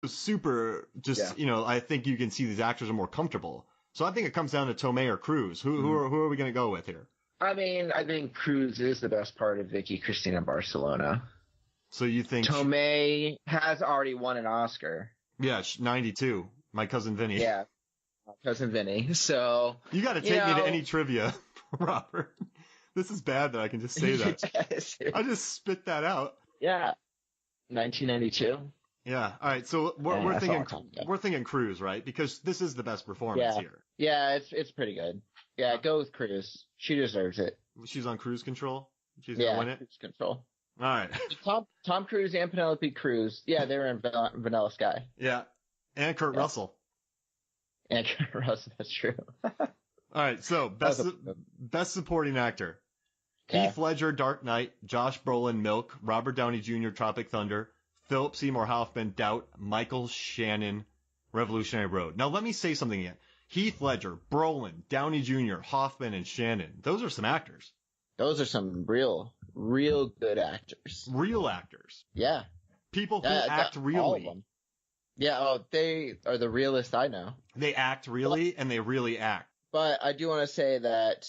super just, I think you can see these actors are more comfortable. So I think it comes down to Tomei or Cruise. Who are we going to go with here? I mean, I think Cruise is the best part of Vicky Cristina Barcelona. So you think Tomei has already won an Oscar? Yeah, 92. My cousin Vinny. Yeah, my cousin Vinny. So you got to take me to any trivia, Robert. This is bad that I can just say that. Yes. I just spit that out. Yeah, 1992. Yeah. All right. So we're thinking Cruise, right? Because this is the best performance here. Yeah, it's pretty good. Yeah, go with Cruise. She deserves it. She's on cruise control. She's gonna win it. Cruise control. All right. Tom Cruise and Penelope Cruz. Yeah, they were in Vanilla Sky. Yeah, and Kurt Russell. And Kurt Russell. That's true. All right. So best supporting actor. Okay. Heath Ledger, Dark Knight. Josh Brolin, Milk. Robert Downey Jr., Tropic Thunder. Philip Seymour Hoffman, Doubt. Michael Shannon, Revolutionary Road. Now let me say something again. Heath Ledger, Brolin, Downey Jr., Hoffman, and Shannon. Those are some actors. Those are some real good actors. Real actors. Yeah. People who act really. All of them. Yeah, they are the realest I know. They act really, and they really act. But I do want to say that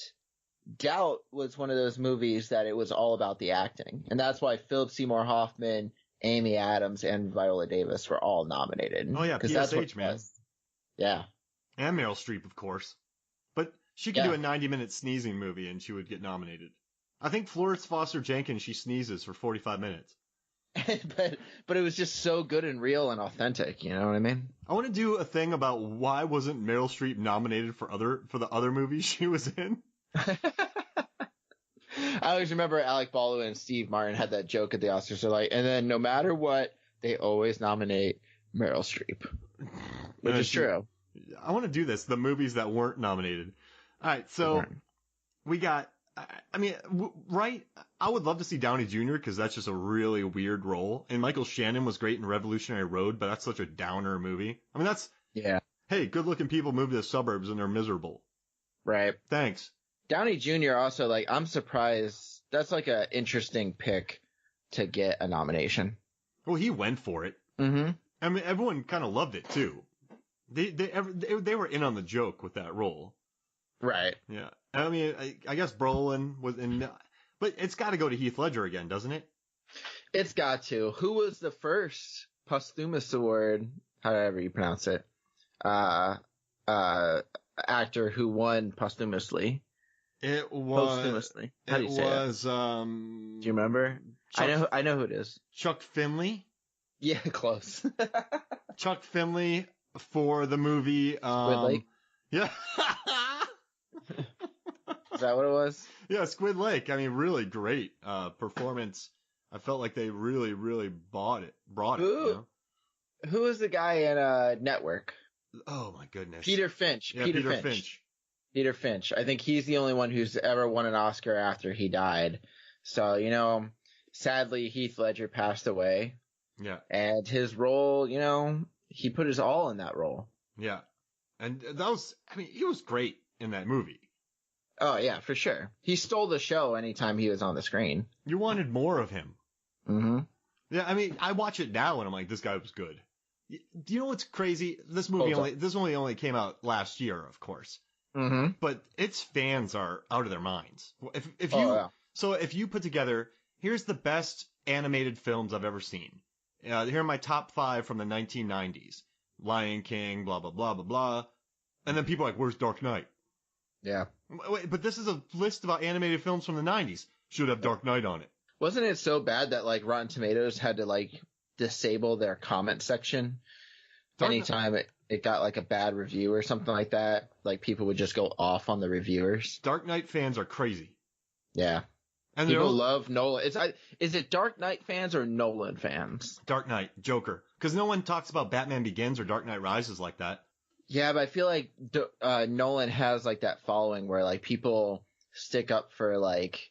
Doubt was one of those movies that it was all about the acting. And that's why Philip Seymour Hoffman, Amy Adams, and Viola Davis were all nominated. Oh, yeah, PSH, man. Yeah. And Meryl Streep, of course. But she could do a 90-minute sneezing movie, and she would get nominated. I think Florence Foster Jenkins, she sneezes for 45 minutes. but it was just so good and real and authentic, you know what I mean? I want to do a thing about why wasn't Meryl Streep nominated for the other movies she was in. I always remember Alec Baldwin and Steve Martin had that joke at the Oscars. They're like, and then no matter what, they always nominate Meryl Streep, which is true. I want to do this. The movies that weren't nominated. All right, so we got. I mean, right? I would love to see Downey Jr. because that's just a really weird role. And Michael Shannon was great in Revolutionary Road, but that's such a downer movie. I mean, that's Hey, good-looking people move to the suburbs and they're miserable. Right. Thanks. Downey Jr. also, like, I'm surprised. That's like an interesting pick to get a nomination. Well, he went for it. Mm-hmm. I mean, everyone kind of loved it too. They were in on the joke with that role. Right. Yeah. I mean, I guess Brolin was in, but it's got to go to Heath Ledger again, doesn't it? It's got to. Who was the first posthumous award, however you pronounce it, actor who won posthumously? It was posthumously. How do you say it? Do you remember? I know who it is. Chuck Finley. Yeah, close. Chuck Finley for the movie. Squid Lake. Yeah. Is that what it was? Yeah, Squid Lake. I mean, really great performance. I felt like they really, really brought it. You know? Who was the guy in Network? Oh my goodness. Peter Finch. Yeah, Peter Finch. Peter Finch. I think he's the only one who's ever won an Oscar after he died. So, you know, sadly, Heath Ledger passed away. Yeah. And his role, you know, he put his all in that role. Yeah. And that was, I mean, he was great in that movie. Oh, yeah, for sure. He stole the show anytime he was on the screen. You wanted more of him. Mm-hmm. Yeah, I mean, I watch it now and I'm like, this guy was good. Do you know what's crazy? This movie only came out last year, of course. Mm-hmm. But its fans are out of their minds. So if you put together, here's the best animated films I've ever seen. Here are my top 5 from the 1990s. Lion King, blah, blah, blah, blah, blah. And then people are like, where's Dark Knight? Yeah. Wait, but this is a list about animated films from the 90s. Should have Dark Knight on it. Wasn't it so bad that, like, Rotten Tomatoes had to, like, disable their comment section anytime it got, like, a bad review or something like that? Like, people would just go off on the reviewers. Dark Knight fans are crazy. Yeah. And people love Nolan. Is it Dark Knight fans or Nolan fans? Dark Knight, Joker. Because no one talks about Batman Begins or Dark Knight Rises like that. Yeah, but I feel like Nolan has, like, that following where, like, people stick up for, like,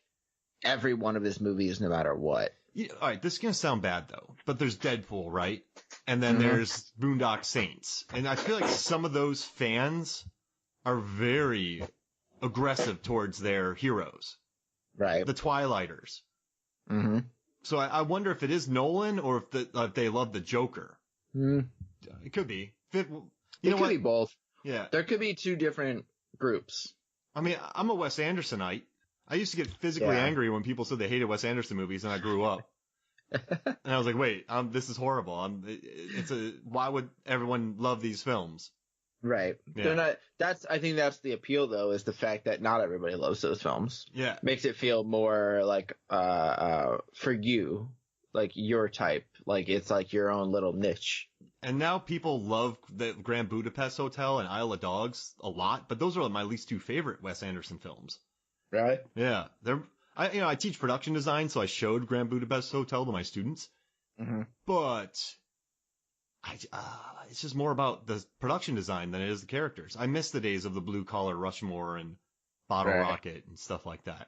every one of his movies no matter what. Yeah, all right, this is going to sound bad, though. But there's Deadpool, right? And then there's Boondock Saints. And I feel like some of those fans are very aggressive towards their heroes. Right. The Twilighters. Mm-hmm. So I wonder if it is Nolan or if they love the Joker. It could be. It could be both. Yeah. There could be two different groups. I mean, I'm a Wes Andersonite. I used to get physically angry when people said they hated Wes Anderson movies, and I grew up. And I was like, wait, this is horrible. Why would everyone love these films? Right. Yeah. They're not. I think that's the appeal, though, is the fact that not everybody loves those films. Yeah. Makes it feel more like, for you, like your type, like it's like your own little niche. And now people love the Grand Budapest Hotel and Isle of Dogs a lot, but those are my least two favorite Wes Anderson films. Right? Yeah. I teach production design, so I showed Grand Budapest Hotel to my students. Mm-hmm. But it's just more about the production design than it is the characters. I miss the days of the Blue Collar Rushmore and Bottle Rocket and stuff like that.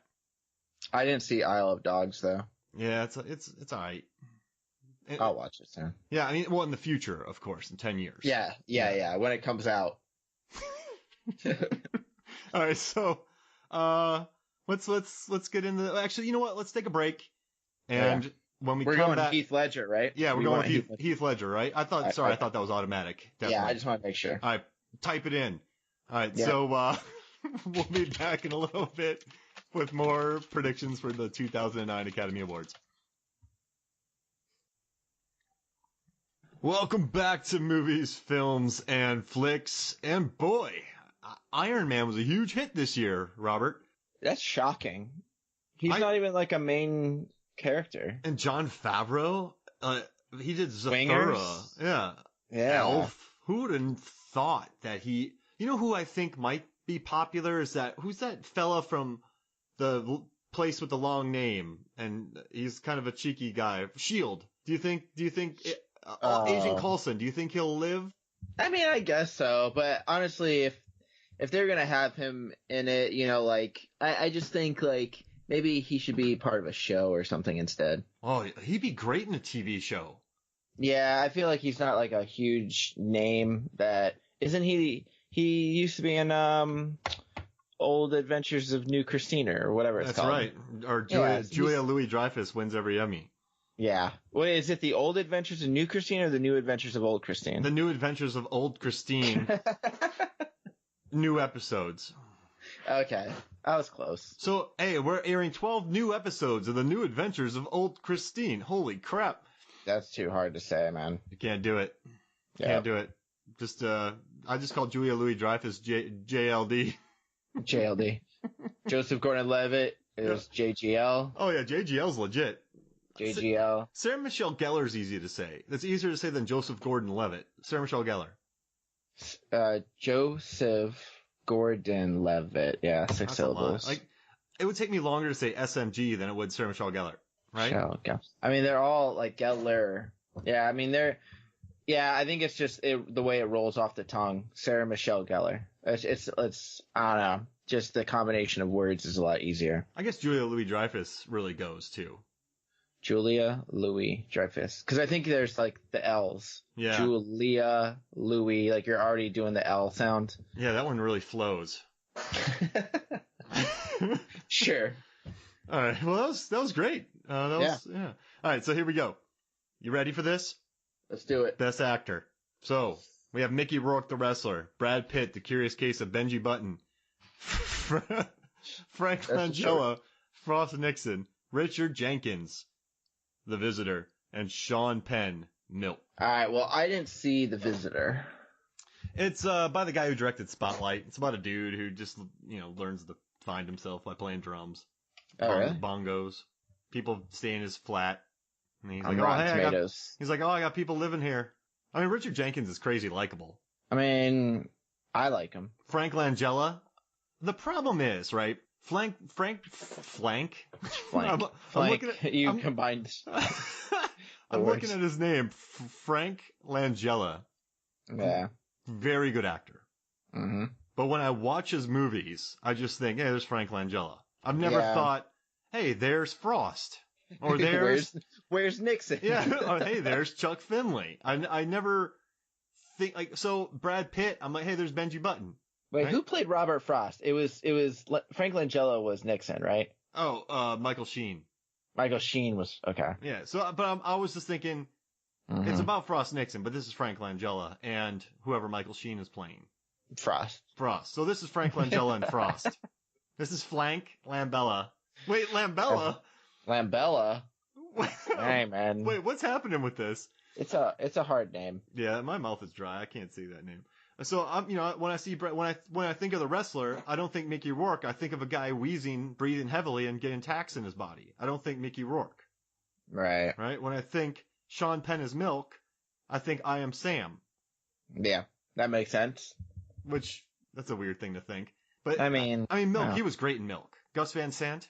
I didn't see Isle of Dogs, though. Yeah, it's all right. I'll watch it soon. Yeah, I mean, well, in the future, of course, in 10 years. Yeah. When it comes out. All right, so let's get into. Actually, you know what? Let's take a break, and when we're come back, Heath Ledger, right? Yeah, we're going with Heath Ledger, right? I thought that was automatic. Definitely. Yeah, I just want to make sure. All right, type it in. All right, so we'll be back in a little bit with more predictions for the 2009 Academy Awards. Welcome back to Movies, Films, and Flicks. And boy, Iron Man was a huge hit this year, Robert. That's shocking. He's not even like a main character. And Jon Favreau, he did Swingers? Zathura. Yeah. Elf. Who would have thought that he... You know who I think might be popular is who's that fella from the place with the long name? And he's kind of a cheeky guy. S.H.I.E.L.D. Do you think Agent Coulson, do you think he'll live? I mean, I guess so, but honestly, if they're gonna have him in it, I just think maybe he should be part of a show or something instead. Oh, he'd be great in a TV show. Yeah, I feel like he's not like a huge name that isn't he? He used to be in Old Adventures of New Christina or whatever it's called. That's right. Or Julia Louis-Dreyfus wins every Emmy. Yeah. Wait, is it the Old Adventures of New Christine or the New Adventures of Old Christine? The New Adventures of Old Christine. New episodes. Okay. That was close. So, hey, we're airing 12 new episodes of the New Adventures of Old Christine. Holy crap. That's too hard to say, man. You can't do it. Can't do it. Just, I just called Julia Louis-Dreyfus JLD. JLD. Joseph Gordon-Levitt is JGL. Oh, yeah, JGL's legit. JGL. Sarah Michelle Gellar's easy to say. That's easier to say than Joseph Gordon-Levitt. Sarah Michelle Gellar. Joseph Gordon-Levitt. Yeah, 6 syllables. It would take me longer to say SMG than it would Sarah Michelle Gellar, right? I mean, they're all like Gellar. Yeah, I mean, I think it's just the way it rolls off the tongue. Sarah Michelle Gellar. It's I don't know. Just the combination of words is a lot easier. I guess Julia Louis-Dreyfus really goes too. Julia Louis-Dreyfus. Because I think there's like the L's. Yeah. Julia Louis. Like you're already doing the L sound. Yeah, that one really flows. Sure. All right. Well, that was great. Yeah. All right. So here we go. You ready for this? Let's do it. Best actor. So we have Mickey Rourke, the wrestler. Brad Pitt, The Curious Case of Benji Button. Frank Langella, Frost Nixon. Richard Jenkins, The Visitor, and Sean Penn, Milk. All right. Well, I didn't see The Visitor. It's by the guy who directed Spotlight. It's about a dude who just learns to find himself by playing drums. Really? Bongos. People stay in his flat. And he's like, I got people living here. I mean, Richard Jenkins is crazy likable. I mean, I like him. Frank Langella. The problem is, right? Flank. I'm looking at, combined. I'm looking at his name, Frank Langella. Yeah. Very good actor. Mm-hmm. But when I watch his movies, I just think, hey, there's Frank Langella. I've never thought, hey, there's Frost. Or there's... where's Nixon? Yeah. Or, hey, there's Chuck Finley. I never think, so Brad Pitt, I'm like, hey, there's Benji Button. Wait, right? Who played Robert Frost? It was Frank Langella was Nixon, right? Oh, Michael Sheen. Michael Sheen was okay. Yeah. So, but I was just thinking, Mm-hmm. It's about Frost Nixon, but this is Frank Langella and whoever Michael Sheen is playing. Frost. So this is Frank Langella and Frost. This is Flank Lambella. Wait, Lambella? Lambella? Hey, man. Wait, what's happening with this? It's a hard name. Yeah, my mouth is dry. I can't say that name. So when I think of the wrestler, I don't think Mickey Rourke. I think of a guy wheezing, breathing heavily, and getting tacks in his body. I don't think Mickey Rourke. Right. Right. When I think Sean Penn is Milk, I think I Am Sam. Yeah, that makes sense. Which that's a weird thing to think. But I mean, Milk. Yeah. He was great in Milk. Gus Van Sant.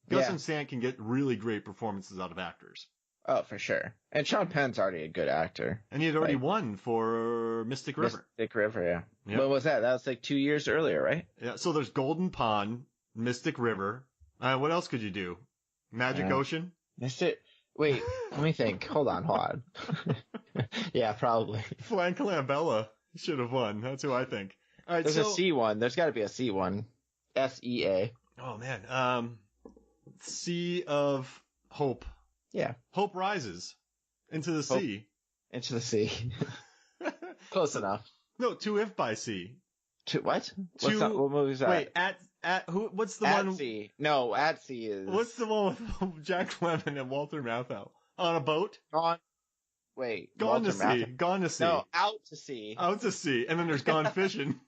Gus Van Sant can get really great performances out of actors. Oh, for sure. And Sean Penn's already a good actor. And he had already won for Mystic River. Mystic River, yeah. Yep. When was that? That was like 2 years earlier, right? Yeah. So there's Golden Pond, Mystic River. What else could you do? Magic Ocean. Wait, let me think. Hold on. Yeah, probably. Flank Lambella should have won. That's who I think. All right. There's a C one. There's got to be a C one. SEA. Oh man. Sea of Hope. Yeah. Hope rises into the sea. Into the sea. Close enough. No, To If by Sea. To what? What movie is that? Wait, at who? What's the at one? Sea. No, At Sea is. What's the one with Jack Lemmon and Walter Matthau on a boat? Gone. Wait. Gone Walter to Sea. Matthau. Gone to Sea. No, Out to Sea. Out to Sea, and then there's Gone Fishing.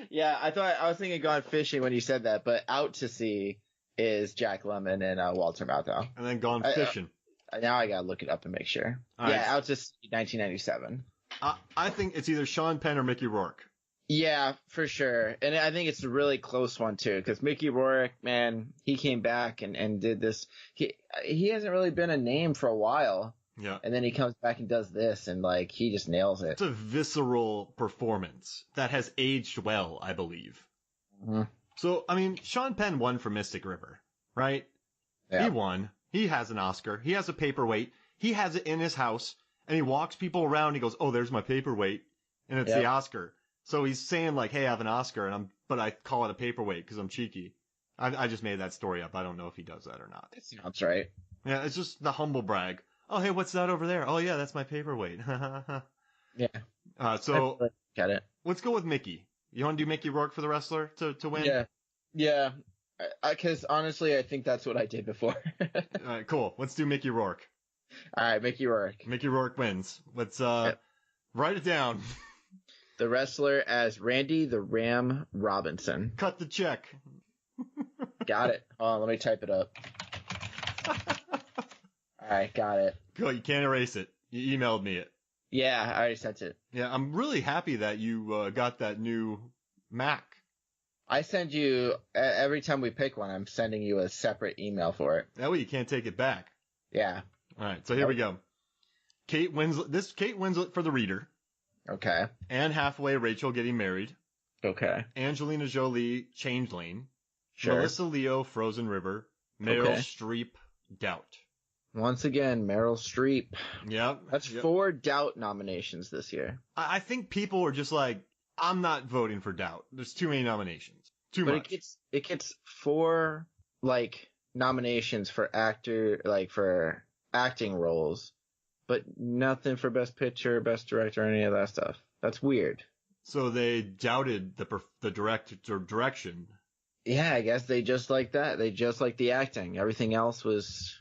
Yeah, I was thinking Gone Fishing when you said that, but Out to Sea is Jack Lemmon and Walter Matthau. And then Gone Fishing. Now I gotta look it up and make sure. All right. Out to Sea, 1997. I think it's either Sean Penn or Mickey Rourke. Yeah, for sure. And I think it's a really close one too, because Mickey Rourke, man, he came back and did this. He hasn't really been a name for a while. Yeah. And then he comes back and does this, and like he just nails it. It's a visceral performance that has aged well, I believe. Mm-hmm. So, I mean, Sean Penn won for Mystic River, right? Yeah. He won. He has an Oscar. He has a paperweight. He has it in his house, and he walks people around. He goes, "Oh, there's my paperweight," and it's the Oscar. So he's saying like, "Hey, I have an Oscar, but I call it a paperweight because I'm cheeky." I just made that story up. I don't know if he does that or not. That sounds right. Yeah, it's just the humble brag. Oh, hey, what's that over there? Oh, yeah, that's my paperweight. Yeah. So Got it. let's go with Mickey. You want to do Mickey Rourke for the wrestler to win? Yeah. Yeah. Because honestly, I think that's what I did before. All right, cool. Let's do Mickey Rourke. All right, Mickey Rourke. Mickey Rourke wins. Let's write it down. The wrestler as Randy the Ram Robinson. Cut the check. Got it. Hold on, let me type it up. All right, got it. Cool. You can't erase it. You emailed me it. Yeah, I already sent it. Yeah, I'm really happy that you got that new Mac. I send you every time we pick one. I'm sending you a separate email for it. That way you can't take it back. Yeah. All right, so here we go. Kate Winslet for the reader. Okay. Anne Hathaway, Rachel getting married. Okay. Angelina Jolie, Changeling. Sure. Melissa Leo, Frozen River. Meryl Streep, Doubt. Once again, Meryl Streep. Yep. That's 4 Doubt nominations this year. I think people are just like, I'm not voting for Doubt. There's too many nominations. Too much. But it gets 4 nominations for for acting roles, but nothing for Best Picture, Best Director, any of that stuff. That's weird. So they doubted the direction. Yeah, I guess they just like that. They just like the acting. Everything else was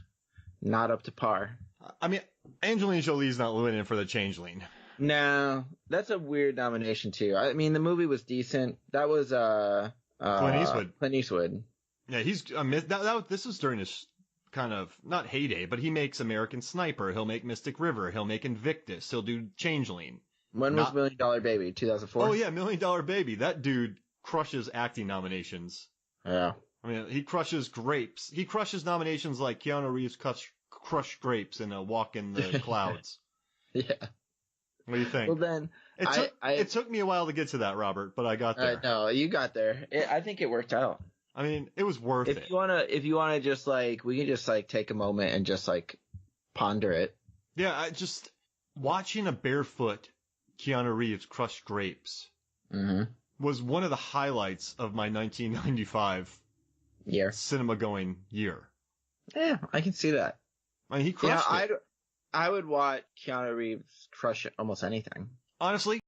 not up to par. I mean, Angelina Jolie's not winning for the Changeling. No, that's a weird nomination too. I mean, the movie was decent. That was Clint Eastwood. Clint Eastwood. Yeah, he's this was during his kind of not heyday, but he makes American Sniper. He'll make Mystic River. He'll make Invictus. He'll do Changeling. When was $1 Million Baby? 2004. Oh yeah, $1 Million Baby. That dude crushes acting nominations. Yeah. I mean, he crushes grapes. He crushes nominations like Keanu Reeves crushed grapes in A Walk in the Clouds. Yeah. What do you think? Well then, it took me a while to get to that, Robert, but I got there. No, you got there. I think it worked out. I mean, it was worth it. If you wanna just we can just take a moment and just ponder it. Yeah, I just watching a barefoot Keanu Reeves crush grapes was one of the highlights of my 1995 cinema going year. Yeah, I can see that. I mean, he crushed it. I would watch Keanu Reeves crush almost anything. Honestly,